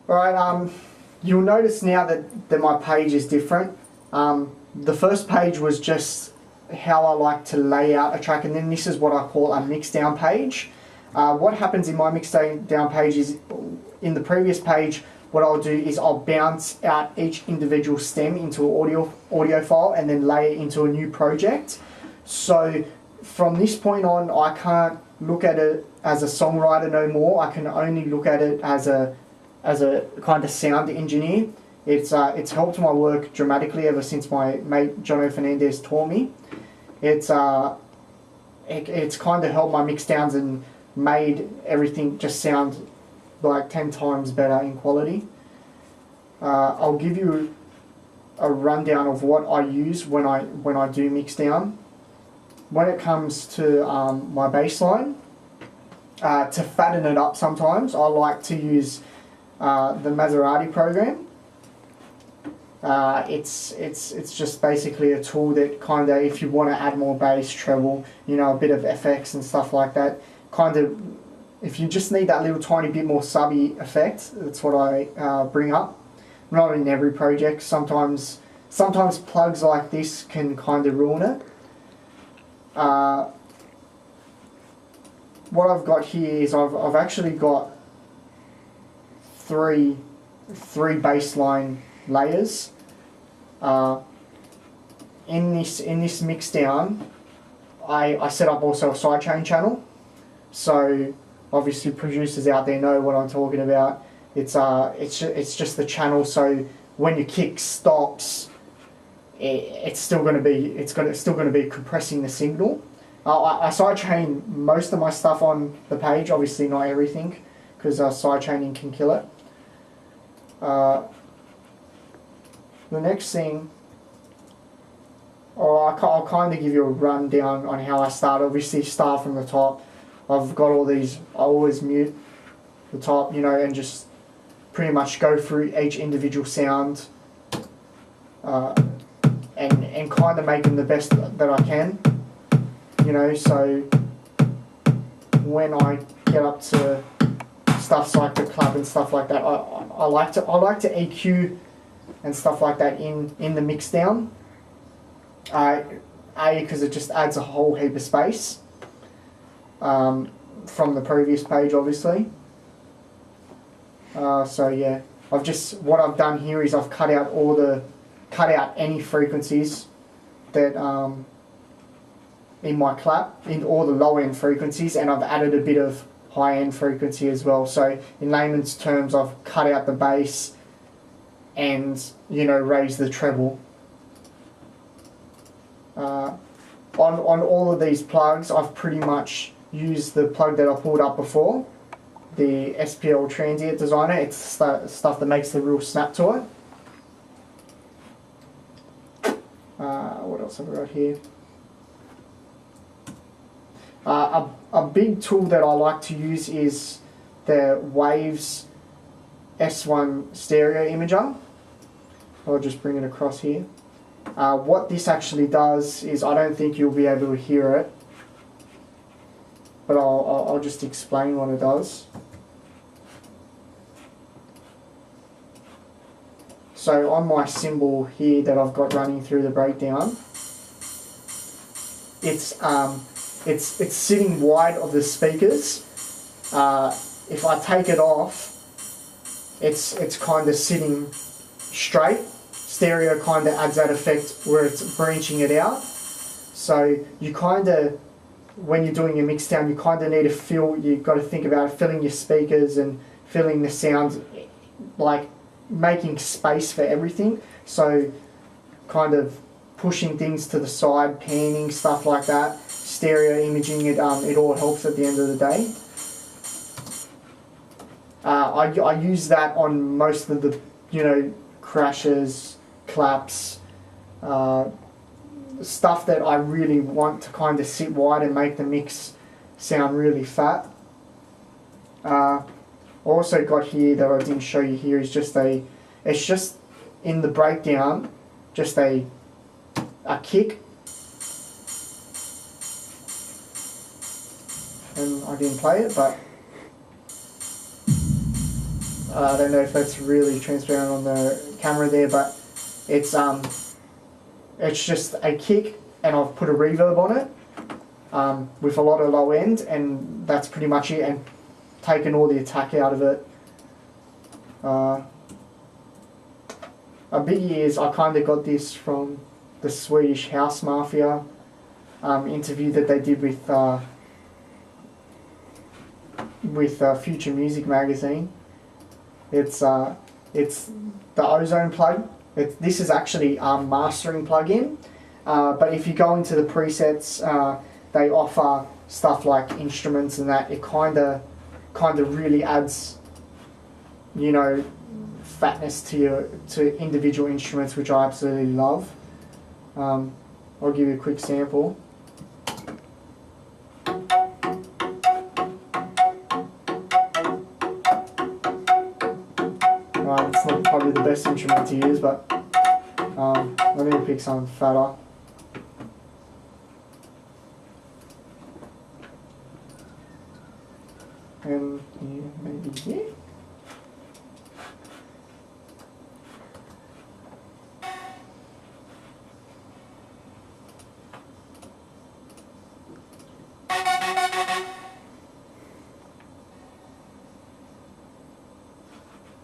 Alright, you'll notice now that my page is different. The first page was just how I like to lay out a track, and then this is what I call a mixdown page. What happens in my mixdown page is, in the previous page, what I'll do is I'll bounce out each individual stem into an audio file and then lay it into a new project. So from this point on, I can't look at it as a songwriter no more. I can only look at it as a kind of sound engineer. It's helped my work dramatically ever since my mate Jono Fernandez taught me. It's kind of helped my mixdowns and made everything just sound like 10 times better in quality. I'll give you a rundown of what I use when I do mixdown. When it comes to my bass line, to fatten it up sometimes, I like to use the Maserati program. It's just basically a tool that kind of, if you want to add more bass, treble, you know, a bit of FX and stuff like that, kind of, if you just need that little tiny bit more subby effect, that's what I bring up. Not in every project. Sometimes plugs like this can kind of ruin it. What I've got here is I've actually got three bass line layers. In this mixdown, I set up also a sidechain channel. So obviously producers out there know what I'm talking about. It's just the channel, so when your kick stops, it's still going to be compressing the signal. I sidechain most of my stuff on the page, obviously not everything, because sidechaining can kill it. The next thing, I'll kind of give you a rundown on how I start. Obviously start from the top. I've got all these, I always mute the top, you know, and just pretty much go through each individual sound and kind of make them the best that I can, you know. So when I get up to stuff like the club and stuff like that, I like to EQ and stuff like that in the mixdown. Because it just adds a whole heap of space. From the previous page, obviously. So yeah, what I've done here is I've cut out any frequencies that in my clap, in all the low end frequencies, and I've added a bit of high end frequency as well. So in layman's terms, I've cut out the bass and, you know, raised the treble. On all of these plugs, I've pretty much used the plug that I pulled up before, the SPL Transient Designer. It's the stuff that makes the real snap to it. What else have I got here? A big tool that I like to use is the Waves S1 stereo imager. I'll just bring it across here. What this actually does is, I don't think you'll be able to hear it, but I'll just explain what it does. So on my cymbal here that I've got running through the breakdown, it's sitting wide of the speakers. If I take it off, it's kind of sitting straight. Stereo kind of adds that effect where it's branching it out. So you kind of, when you're doing your mixdown, you kind of need to you've got to think about filling your speakers and filling the sounds, like making space for everything. So kind of pushing things to the side, panning, stuff like that, stereo imaging, it all helps at the end of the day. I use that on most of the, you know, crashes, claps, stuff that I really want to kind of sit wide and make the mix sound really fat. Also got here that I didn't show you here is it's just in the breakdown, just a kick and I didn't play it, but I don't know if that's really transparent on the camera there, but it's just a kick, and I've put a reverb on it with a lot of low end, and that's pretty much it, and taken all the attack out of it. A biggie is I kind of got this from the Swedish House Mafia interview that they did with Future Music magazine. It's the Ozone plug. This is actually a mastering plugin, but if you go into the presets, they offer stuff like instruments and that. It kind of really adds, you know, fatness to individual instruments, which I absolutely love. I'll give you a quick sample. It's not probably the best instrument to use, but let me pick something fatter. And maybe here.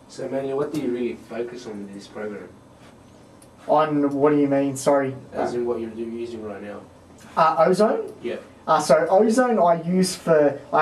So, Manuel, what do you really focus on in this program? On what do you mean? Sorry. As in what you're using right now? Ozone? Yeah. So Ozone I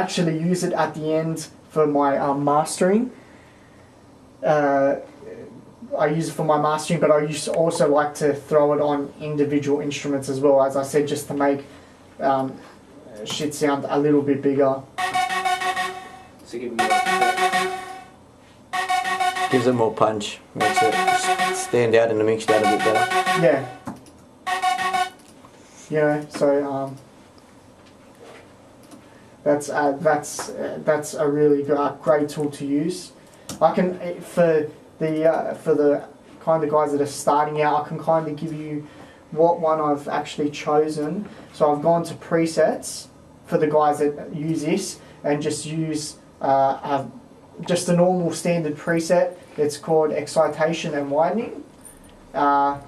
actually use it at the end for my mastering. I use it for my mastering, but I also like to throw it on individual instruments as well, as I said, just to make shit sound a little bit bigger. So give me like gives it more punch, makes it stand out in the mix a bit better. Yeah. You know, so that's a really great tool to use. I can for the kind of guys that are starting out, I can kind of give you what one I've actually chosen. So I've gone to presets for the guys that use this, and just use just a normal standard preset. It's called excitation and widening, and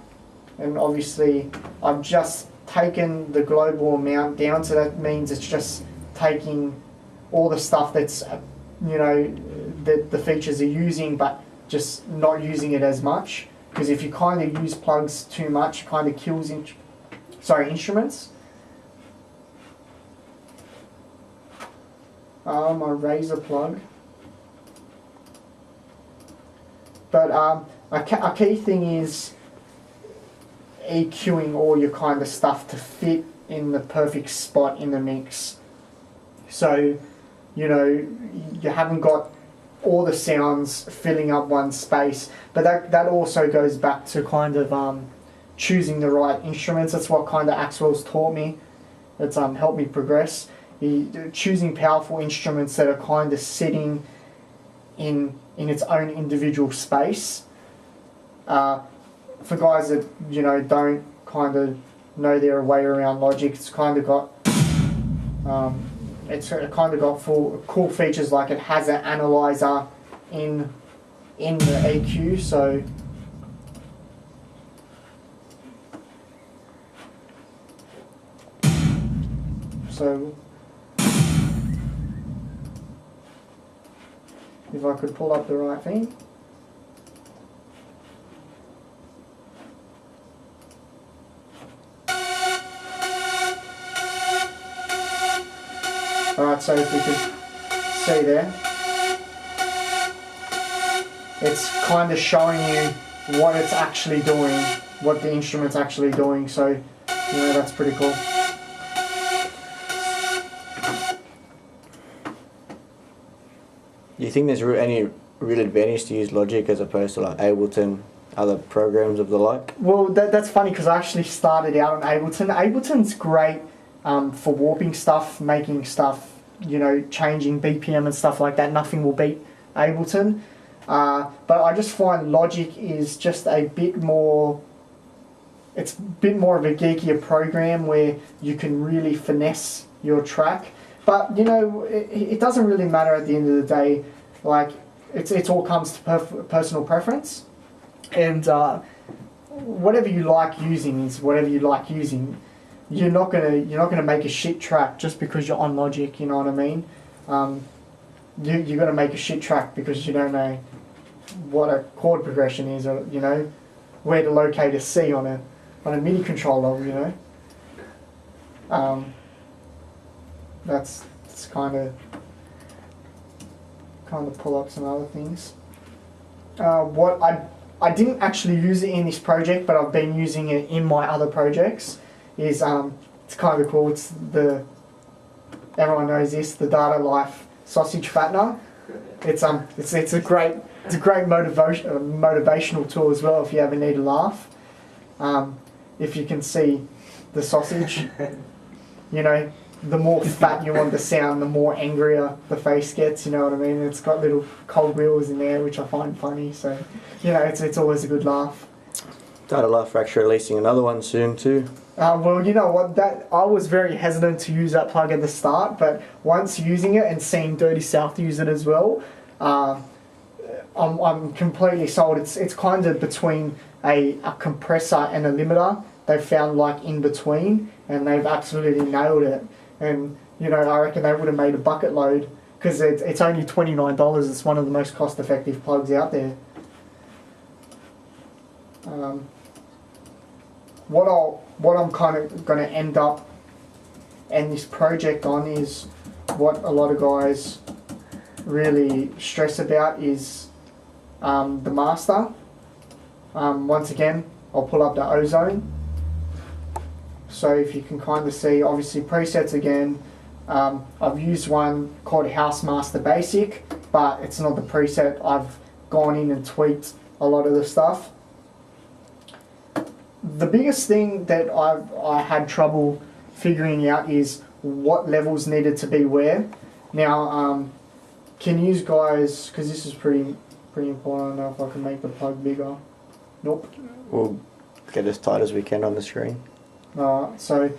obviously I've just taken the global amount down, so that means it's just taking all the stuff that's, you know, that the features are using, but just not using it as much, because if you kind of use plugs too much, it kind of kills instruments. My razor plug. But a key thing is EQing all your kind of stuff to fit in the perfect spot in the mix. So, you know, you haven't got all the sounds filling up one space, but that also goes back to kind of choosing the right instruments. That's what kind of Axwell's taught me. It's helped me progress. Choosing powerful instruments that are kind of sitting in its own individual space. For guys that, you know, don't kind of know their way around Logic, it's kind of got full cool features, like it has an analyzer in the EQ. So if I could pull up the right thing. Alright, so if you could see there, it's kind of showing you what it's actually doing, what the instrument's actually doing, so, you know, that's pretty cool. Do you think there's any real advantage to use Logic as opposed to like Ableton, other programs of the like? Well, that's funny, because I actually started out on Ableton. Ableton's great for warping stuff, making stuff, you know, changing BPM and stuff like that. Nothing will beat Ableton. But I just find Logic is just a bit more, it's a bit more of a geekier program where you can really finesse your track. But you know, it doesn't really matter at the end of the day. Like it all comes to personal preference, and whatever you like using is whatever you like using. You're not gonna make a shit track just because you're on Logic. You know what I mean? You're gonna make a shit track because you don't know what a chord progression is, or you know where to locate a C on a MIDI controller. You know. That's kind of pull up some other things. What I didn't actually use it in this project, but I've been using it in my other projects. Is it's kind of cool. It's everyone knows this, the Data Life sausage fattener. It's a great motivational tool as well if you ever need a laugh. If you can see the sausage, you know, the more fat you want the sound, the more angrier the face gets. You know what I mean? It's got little cold wheels in there, which I find funny. So, you know, it's always a good laugh. Data Life are actually releasing another one soon too. Well, you know what? I was very hesitant to use that plug at the start, but once using it and seeing Dirty South use it as well, I'm completely sold. It's kind of between a compressor and a limiter. They've found like in between, and they've absolutely nailed it. And you know, I reckon they would have made a bucket load because it's only $29. It's one of the most cost-effective plugs out there. What I'm kind of going to end up and this project on is what a lot of guys really stress about is the master. Once again, I'll pull up the Ozone. So if you can kind of see, obviously presets again. I've used one called House Master Basic, but it's not the preset. I've gone in and tweaked a lot of the stuff. The biggest thing that I had trouble figuring out is what levels needed to be where. Now, can you guys, because this is pretty important, I don't know if I can make the plug bigger. Nope. We'll get as tight as we can on the screen. So,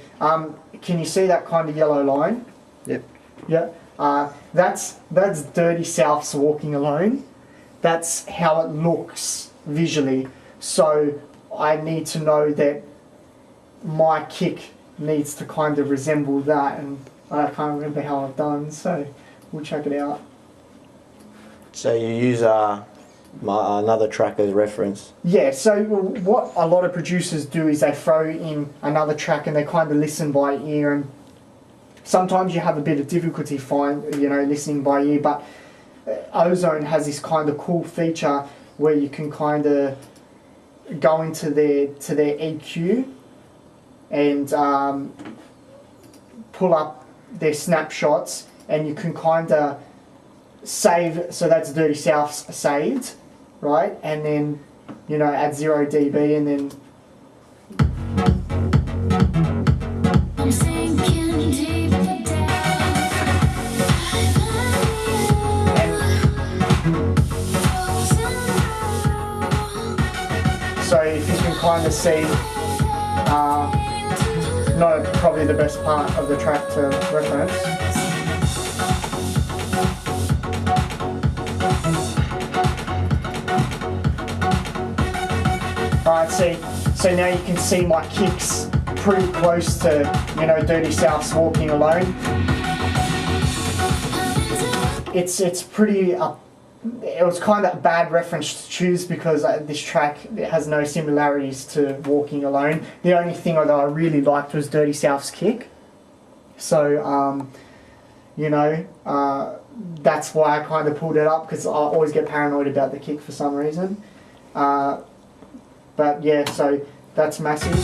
can you see that kind of yellow line? Yep. Yeah. That's Dirty South's Walking Alone. That's how it looks visually. So I need to know that my kick needs to kind of resemble that, and I can't remember how I've done, so we'll check it out. So you use another track as reference? Yeah, so what a lot of producers do is they throw in another track and they kind of listen by ear, and sometimes you have a bit of difficulty listening by ear, but Ozone has this kind of cool feature where you can kind of go into their EQ and pull up their snapshots, and you can kind of save, so that's Dirty South's saved, right? And then, you know, add 0 dB and then I'm sinking deeper down. so if you can kind of see, not probably the best part of the track to reference. Alright, so now you can see my kicks pretty close to, you know, Dirty South's Walking Alone. It's pretty it was kind of a bad reference to choose because this track has no similarities to Walking Alone. The only thing that I really liked was Dirty South's kick. So, you know, that's why I kind of pulled it up, because I always get paranoid about the kick for some reason. But yeah, so that's massive.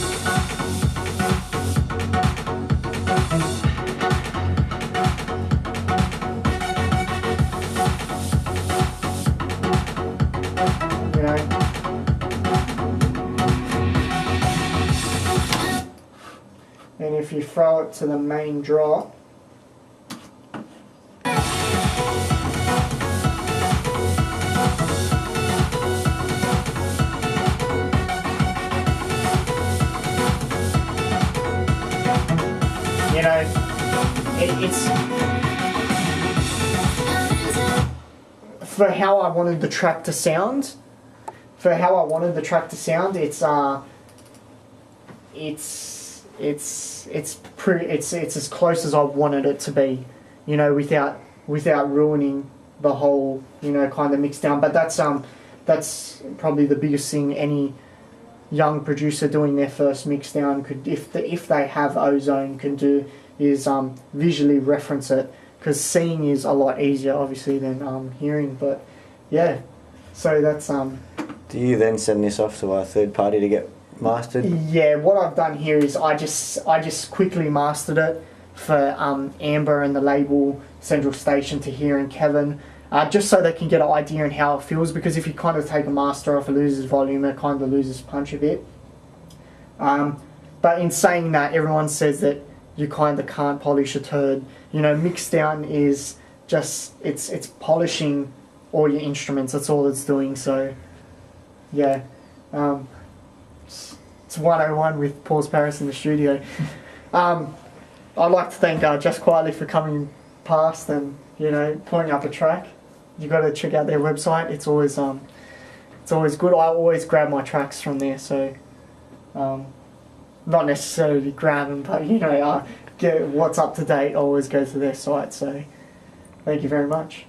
You know. And if you throw it to the main drop, you know, it's for how I wanted the track to sound. It's as close as I wanted it to be, you know, without ruining the whole, you know, kind of mix down. But that's probably the biggest thing any young producer doing their first mix down could, if they have ozone, can do, is visually reference it, because seeing is a lot easier obviously than hearing. But yeah, so that's Do you then send this off to a third party to get mastered? Yeah, what I've done here is I just quickly mastered it for Amba and the label Central Station to hear and Kevin, just so they can get an idea on how it feels, because if you kind of take a master off, it loses volume, it kind of loses punch a bit. But in saying that, everyone says that you kind of can't polish a turd. You know, mix down is just, it's polishing all your instruments, that's all it's doing. So yeah, it's 101 with Paul's Paris in the studio. I'd like to thank JustQuietly for coming past and, you know, pulling up a track. You got to check out their website. It's always good. I always grab my tracks from there. So not necessarily grab them, but, you know, get what's up to date. Always go to their site. So thank you very much.